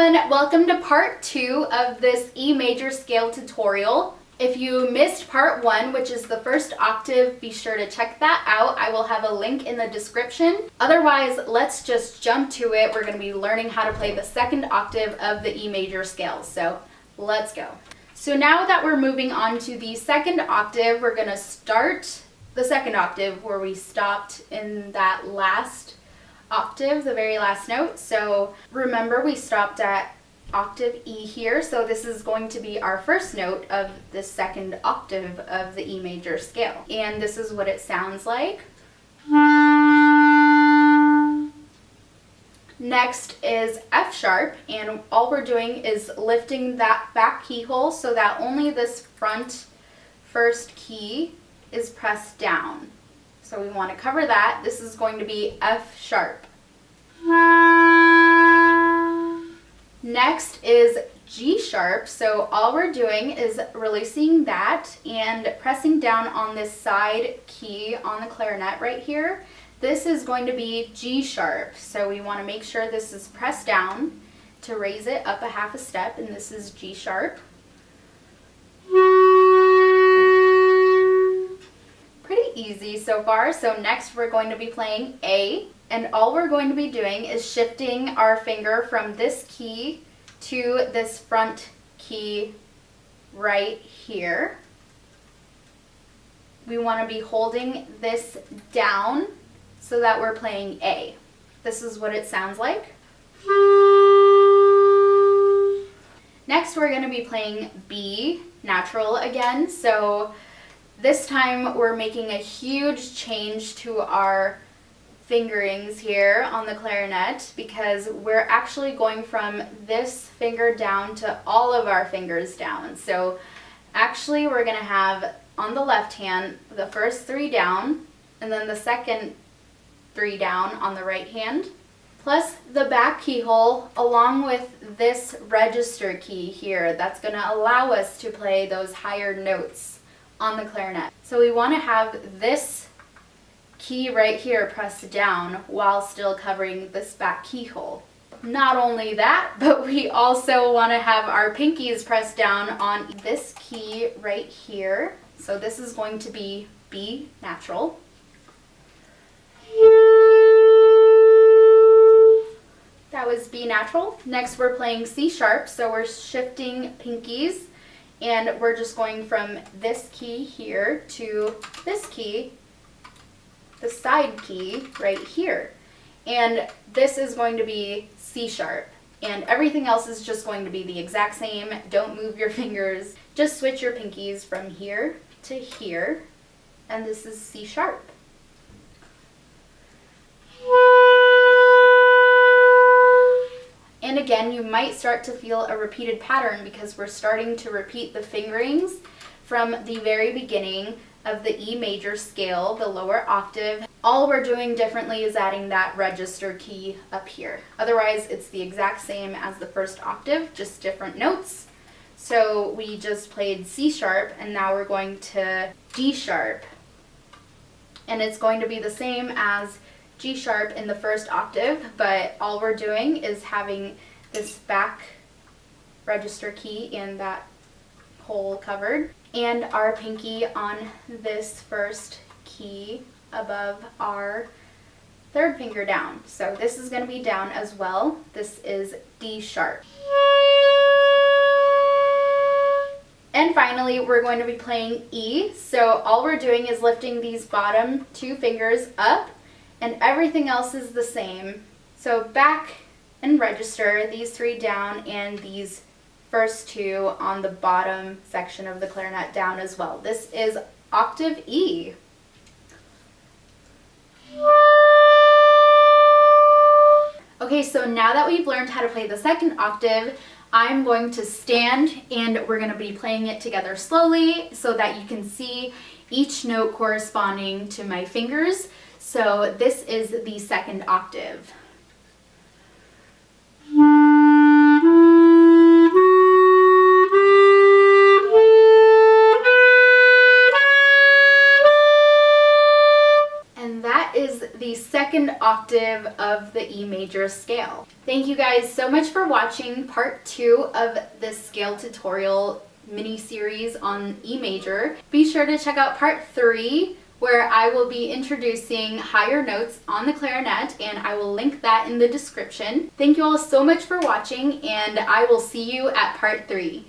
everyone, welcome to part 2 of this E major scale tutorial. If you missed part 1, which is the first octave, be sure to check that out. I will have a link in the description. Otherwise, let's just jump to it. We're going to be learning how to play the second octave of the E major scale. So let's go. So now that we're moving on to the second octave, we're going to start the second octave where we stopped in that last octave, the very last note. So remember, we stopped at octave E here, so this is going to be our first note of the second octave of the E major scale. And this is what it sounds like. Next is F sharp, and all we're doing is lifting that back keyhole so that only this front first key is pressed down. So we want to cover that. This is going to be F sharp. Next is G sharp. So all we're doing is releasing that and pressing down on this side key on the clarinet right here. This is going to be G sharp. So we want to make sure this is pressed down to raise it up a half a step, and this is G sharp. Easy so far. So next we're going to be playing A, and all we're going to be doing is shifting our finger from this key to this front key right here. We want to be holding this down so that we're playing A. This is what it sounds like. Next we're going to be playing B natural again. So this time we're making a huge change to our fingerings here on the clarinet because we're actually going from this finger down to all of our fingers down. So actually we're going to have on the left hand the first 3 down and then the second 3 down on the right hand, plus the back keyhole along with this register key here that's going to allow us to play those higher notes on the clarinet. So we want to have this key right here pressed down while still covering this back keyhole. Not only that, but we also want to have our pinkies pressed down on this key right here. So this is going to be B natural. That was B natural. Next we're playing C sharp, so we're shifting pinkies. And we're just going from this key here to this key, the side key right here. And this is going to be C sharp. And everything else is just going to be the exact same. Don't move your fingers. Just switch your pinkies from here to here. And this is C sharp. And again, you might start to feel a repeated pattern because we're starting to repeat the fingerings from the very beginning of the E major scale, the lower octave. All we're doing differently is adding that register key up here. Otherwise, it's the exact same as the first octave, just different notes. So we just played C sharp, and now we're going to D sharp. And it's going to be the same as G sharp in the first octave, but all we're doing is having this back register key and that hole covered, and our pinky on this first key above our third finger down. So this is going to be down as well. This is D sharp. And finally, we're going to be playing E. So all we're doing is lifting these bottom 2 fingers up, and everything else is the same. So back and register, these 3 down, and these first 2 on the bottom section of the clarinet down as well. This is octave E. Okay, so now that we've learned how to play the second octave, I'm going to stand and we're going to be playing it together slowly so that you can see each note corresponding to my fingers. So this is the second octave. And that is the second octave of the E major scale. Thank you guys so much for watching part 2 of this scale tutorial mini series on E major. Be sure to check out part 3, where I will be introducing higher notes on the clarinet, and I will link that in the description. Thank you all so much for watching, and I will see you at part 3.